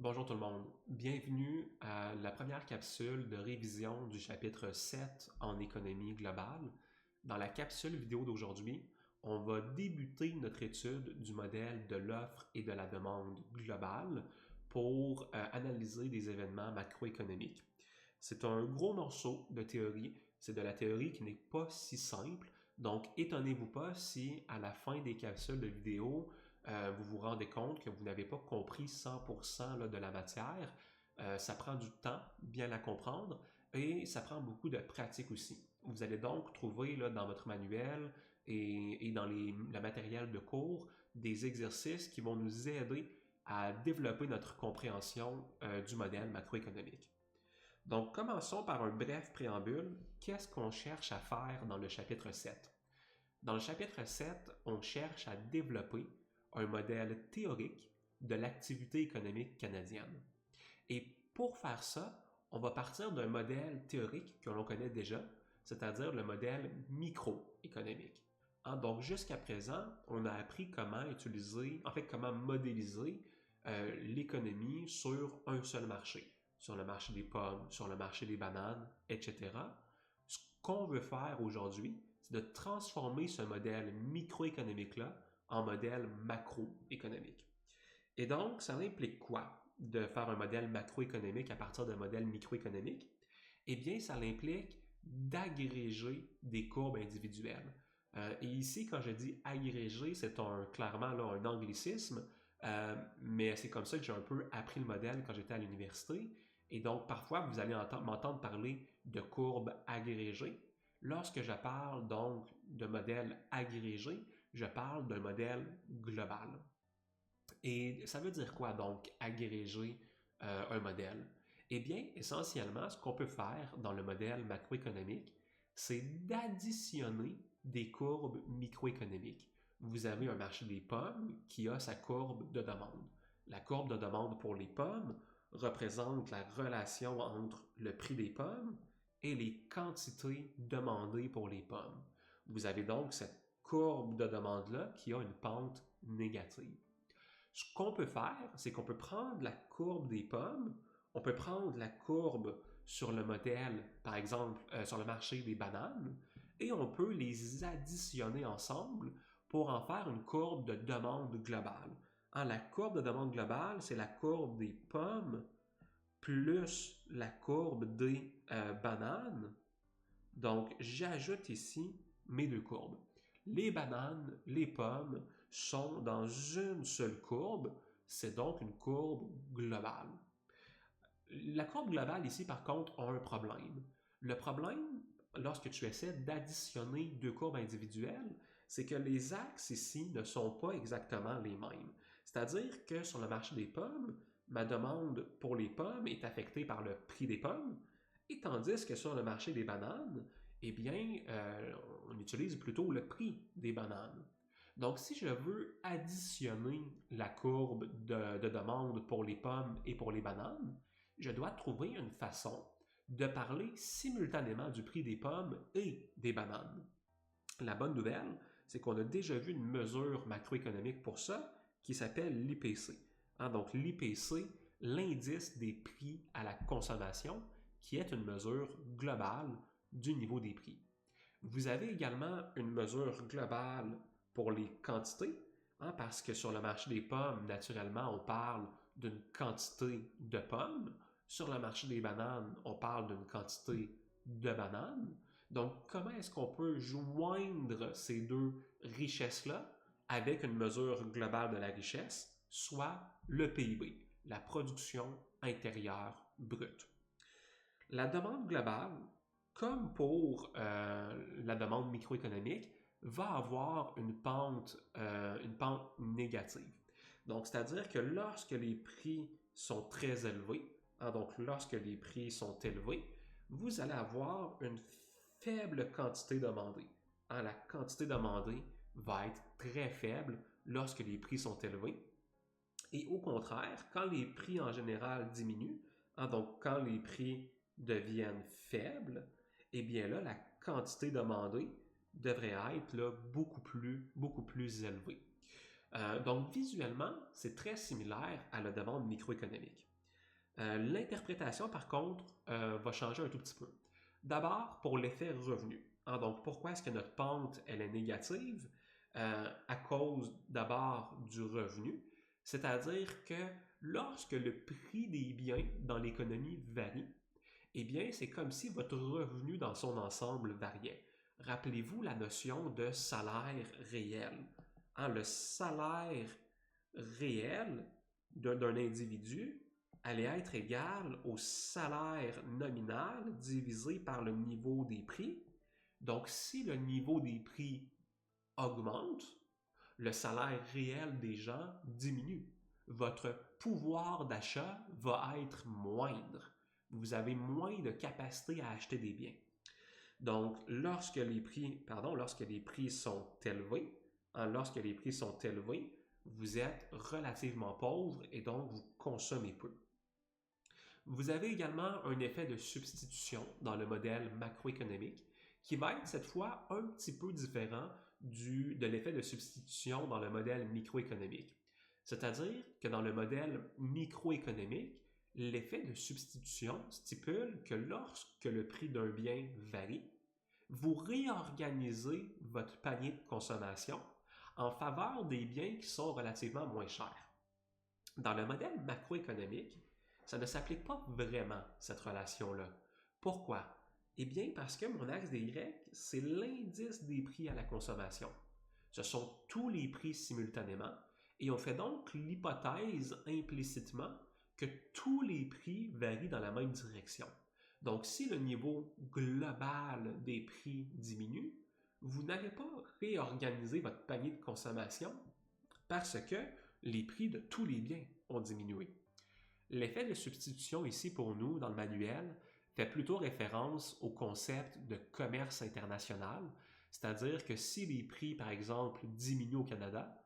Bonjour tout le monde, bienvenue à la première capsule de révision du chapitre 7 en économie globale. Dans la capsule vidéo d'aujourd'hui, on va débuter notre étude du modèle de l'offre et de la demande globale pour analyser des événements macroéconomiques. C'est un gros morceau de théorie, c'est de la théorie qui n'est pas si simple, donc étonnez-vous pas si à la fin des capsules de vidéo, vous vous rendez compte que vous n'avez pas compris 100% là, de la matière. Ça prend du temps bien la comprendre et ça prend beaucoup de pratique aussi. Vous allez donc trouver là, dans votre manuel et dans le matériel de cours des exercices qui vont nous aider à développer notre compréhension du modèle macroéconomique. Donc, commençons par un bref préambule. Qu'est-ce qu'on cherche à faire dans le chapitre 7? Dans le chapitre 7, on cherche à développer un modèle théorique de l'activité économique canadienne. Et pour faire ça, on va partir d'un modèle théorique que l'on connaît déjà, c'est-à-dire le modèle microéconomique. Donc jusqu'à présent, on a appris comment utiliser, comment modéliser l'économie sur un seul marché, sur le marché des pommes, sur le marché des bananes, etc. Ce qu'on veut faire aujourd'hui, c'est de transformer ce modèle microéconomique-là en modèle macroéconomique. Et donc, ça implique quoi de faire un modèle macroéconomique à partir d'un modèle microéconomique? Eh bien, ça implique d'agréger des courbes individuelles. Et ici, quand je dis agréger, c'est clairement là, un anglicisme, mais c'est comme ça que j'ai un peu appris le modèle quand j'étais à l'université. Et donc, parfois, vous allez m'entendre parler de courbes agrégées. Lorsque je parle donc de modèle agrégé, je parle d'un modèle global. Et ça veut dire quoi donc agréger un modèle? Eh bien, essentiellement, ce qu'on peut faire dans le modèle macroéconomique, c'est d'additionner des courbes microéconomiques. Vous avez un marché des pommes qui a sa courbe de demande. La courbe de demande pour les pommes représente la relation entre le prix des pommes et les quantités demandées pour les pommes. Vous avez donc cette courbe de demande-là qui a une pente négative. Ce qu'on peut faire, c'est qu'on peut prendre la courbe des pommes, on peut prendre la courbe sur le modèle, par exemple, sur le marché des bananes, et on peut les additionner ensemble pour en faire une courbe de demande globale. La courbe de demande globale, c'est la courbe des pommes plus la courbe des bananes. Donc, j'ajoute ici mes deux courbes. Les bananes, les pommes sont dans une seule courbe, c'est donc une courbe globale. La courbe globale ici, par contre, a un problème. Le problème, lorsque tu essaies d'additionner deux courbes individuelles, c'est que les axes ici ne sont pas exactement les mêmes. C'est-à-dire que sur le marché des pommes, ma demande pour les pommes est affectée par le prix des pommes, et tandis que sur le marché des bananes, eh bien, on utilise plutôt le prix des bananes. Donc, si je veux additionner la courbe de demande pour les pommes et pour les bananes, je dois trouver une façon de parler simultanément du prix des pommes et des bananes. La bonne nouvelle, c'est qu'on a déjà vu une mesure macroéconomique pour ça qui s'appelle l'IPC. Donc l'IPC, l'indice des prix à la consommation, qui est une mesure globale du niveau des prix. Vous avez également une mesure globale pour les quantités, parce que sur le marché des pommes, naturellement, on parle d'une quantité de pommes. Sur le marché des bananes, on parle d'une quantité de bananes. Donc, comment est-ce qu'on peut joindre ces deux richesses-là avec une mesure globale de la richesse, soit le PIB, la production intérieure brute? La demande globale, comme pour la demande microéconomique, va avoir une pente négative. Donc, c'est-à-dire que lorsque les prix sont très élevés, donc lorsque les prix sont élevés, vous allez avoir une faible quantité demandée. La quantité demandée va être très faible lorsque les prix sont élevés. Et au contraire, quand les prix en général diminuent, donc quand les prix deviennent faibles, eh bien là, la quantité demandée devrait être là, beaucoup plus élevée. Donc, visuellement, c'est très similaire à la demande microéconomique. L'interprétation, par contre, va changer un tout petit peu. D'abord, pour l'effet revenu. Hein, donc, pourquoi est-ce que notre pente elle est négative? À cause d'abord du revenu, c'est-à-dire que lorsque le prix des biens dans l'économie varie, eh bien, c'est comme si votre revenu dans son ensemble variait. Rappelez-vous la notion de salaire réel. Hein, le salaire réel d'un individu allait être égal au salaire nominal divisé par le niveau des prix. Donc, si le niveau des prix augmente, le salaire réel des gens diminue. Votre pouvoir d'achat va être moindre. Vous avez moins de capacité à acheter des biens. Donc, lorsque les prix sont élevés, vous êtes relativement pauvre et donc vous consommez peu. Vous avez également un effet de substitution dans le modèle macroéconomique qui va être cette fois un petit peu différent de l'effet de substitution dans le modèle microéconomique. C'est-à-dire que dans le modèle microéconomique, l'effet de substitution stipule que lorsque le prix d'un bien varie, vous réorganisez votre panier de consommation en faveur des biens qui sont relativement moins chers. Dans le modèle macroéconomique, ça ne s'applique pas vraiment, cette relation-là. Pourquoi? Eh bien, parce que mon axe des Y, c'est l'indice des prix à la consommation. Ce sont tous les prix simultanément et on fait donc l'hypothèse implicitement que tous les prix varient dans la même direction. Donc, si le niveau global des prix diminue, vous n'allez pas réorganiser votre panier de consommation parce que les prix de tous les biens ont diminué. L'effet de substitution ici pour nous dans le manuel fait plutôt référence au concept de commerce international, c'est-à-dire que si les prix, par exemple, diminuent au Canada,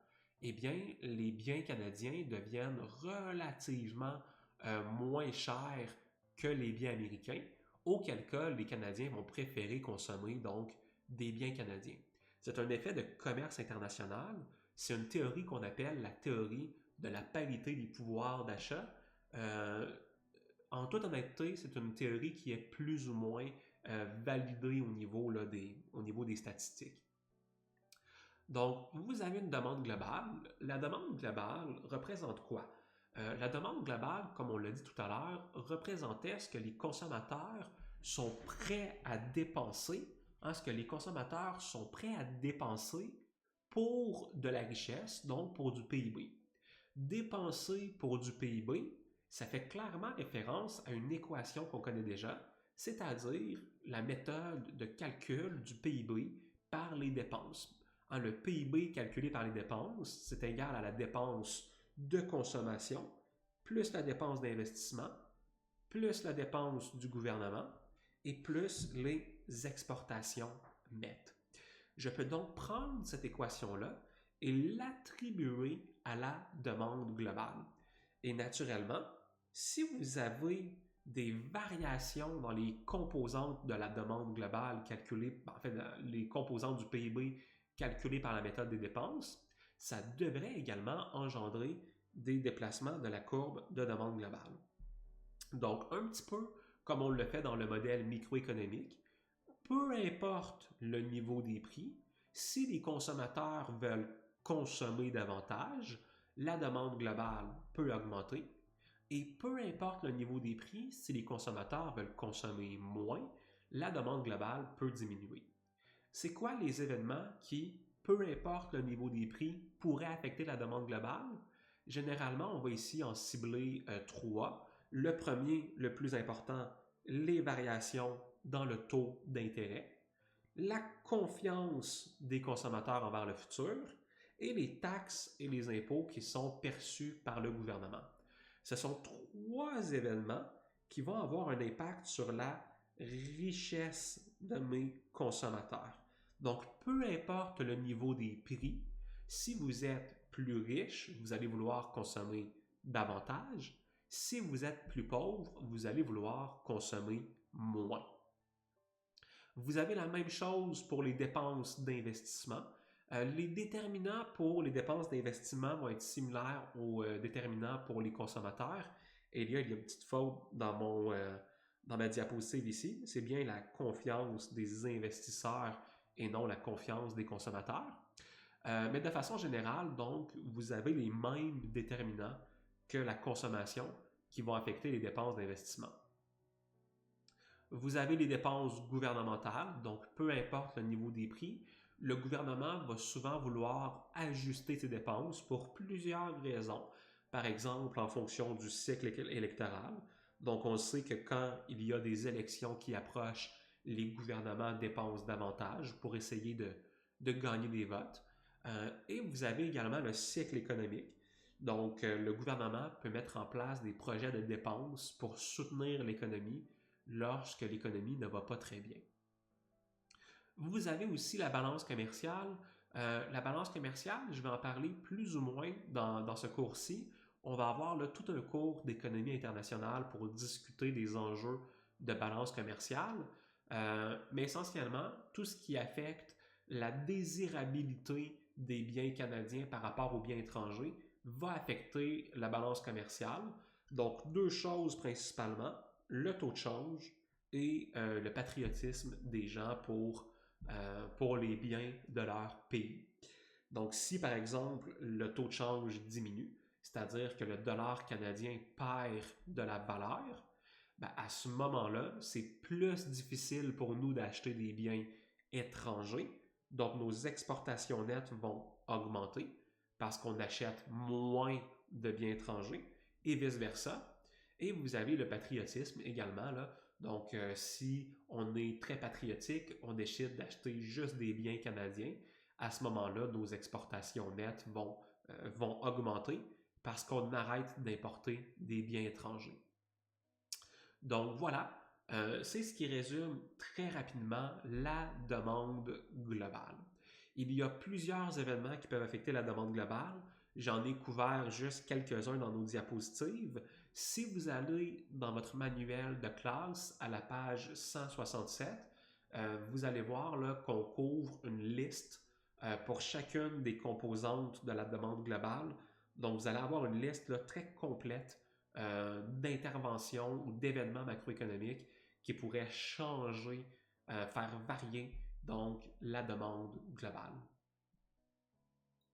eh bien, les biens canadiens deviennent relativement moins chers que les biens américains, auquel cas les Canadiens vont préférer consommer donc des biens canadiens. C'est un effet de commerce international, c'est une théorie qu'on appelle la théorie de la parité des pouvoirs d'achat. Euh, En toute honnêteté, c'est une théorie qui est plus ou moins validée au niveau des statistiques. Donc, vous avez une demande globale. La demande globale représente quoi? La demande globale, comme on l'a dit tout à l'heure, représentait ce que les consommateurs sont prêts à dépenser, ce que les consommateurs sont prêts à dépenser pour de la richesse, donc pour du PIB. Dépenser pour du PIB, ça fait clairement référence à une équation qu'on connaît déjà, c'est-à-dire la méthode de calcul du PIB par les dépenses. Le PIB calculé par les dépenses, c'est égal à la dépense de consommation, plus la dépense d'investissement, plus la dépense du gouvernement et plus les exportations nettes. Je peux donc prendre cette équation-là et l'attribuer à la demande globale. Et naturellement, si vous avez des variations dans les composantes de la demande globale calculées, les composantes du PIB calculées par la méthode des dépenses, ça devrait également engendrer des déplacements de la courbe de demande globale. Donc, un petit peu comme on le fait dans le modèle microéconomique, peu importe le niveau des prix, si les consommateurs veulent consommer davantage, la demande globale peut augmenter. Et peu importe le niveau des prix, si les consommateurs veulent consommer moins, la demande globale peut diminuer. C'est quoi les événements qui, peu importe le niveau des prix, pourraient affecter la demande globale? Généralement, on va ici en cibler trois. Le premier, le plus important, les variations dans le taux d'intérêt, la confiance des consommateurs envers le futur et les taxes et les impôts qui sont perçus par le gouvernement. Ce sont trois événements qui vont avoir un impact sur la richesse de mes consommateurs. Donc, peu importe le niveau des prix, si vous êtes plus riche, vous allez vouloir consommer davantage. Si vous êtes plus pauvre, vous allez vouloir consommer moins. Vous avez la même chose pour les dépenses d'investissement. Les déterminants pour les dépenses d'investissement vont être similaires aux déterminants pour les consommateurs. Et il y a une petite faute dans ma diapositive ici. C'est bien la confiance des investisseurs et non la confiance des consommateurs. Mais de façon générale, donc, vous avez les mêmes déterminants que la consommation qui vont affecter les dépenses d'investissement. Vous avez les dépenses gouvernementales, donc peu importe le niveau des prix, le gouvernement va souvent vouloir ajuster ses dépenses pour plusieurs raisons. Par exemple, en fonction du cycle électoral. Donc, on sait que quand il y a des élections qui approchent, les gouvernements dépensent davantage pour essayer de gagner des votes. Et vous avez également le cycle économique. Donc, le gouvernement peut mettre en place des projets de dépenses pour soutenir l'économie lorsque l'économie ne va pas très bien. Vous avez aussi la balance commerciale. La balance commerciale, je vais en parler plus ou moins dans ce cours-ci. On va avoir là, tout un cours d'économie internationale pour discuter des enjeux de balance commerciale, mais essentiellement, tout ce qui affecte la désirabilité des biens canadiens par rapport aux biens étrangers va affecter la balance commerciale. Donc, deux choses principalement, le taux de change et le patriotisme des gens pour les biens de leur pays. Donc, si par exemple le taux de change diminue, c'est-à-dire que le dollar canadien perd de la valeur, ben à ce moment-là, c'est plus difficile pour nous d'acheter des biens étrangers. Donc, nos exportations nettes vont augmenter parce qu'on achète moins de biens étrangers et vice-versa. Et vous avez le patriotisme également, là. Donc, si on est très patriotique, on décide d'acheter juste des biens canadiens, à ce moment-là, nos exportations nettes vont augmenter parce qu'on arrête d'importer des biens étrangers. Donc voilà, c'est ce qui résume très rapidement la demande globale. Il y a plusieurs événements qui peuvent affecter la demande globale. J'en ai couvert juste quelques-uns dans nos diapositives. Si vous allez dans votre manuel de classe à la page 167, vous allez voir là, qu'on couvre une liste pour chacune des composantes de la demande globale. Donc, vous allez avoir une liste là, très complète d'interventions ou d'événements macroéconomiques qui pourraient changer, faire varier donc la demande globale.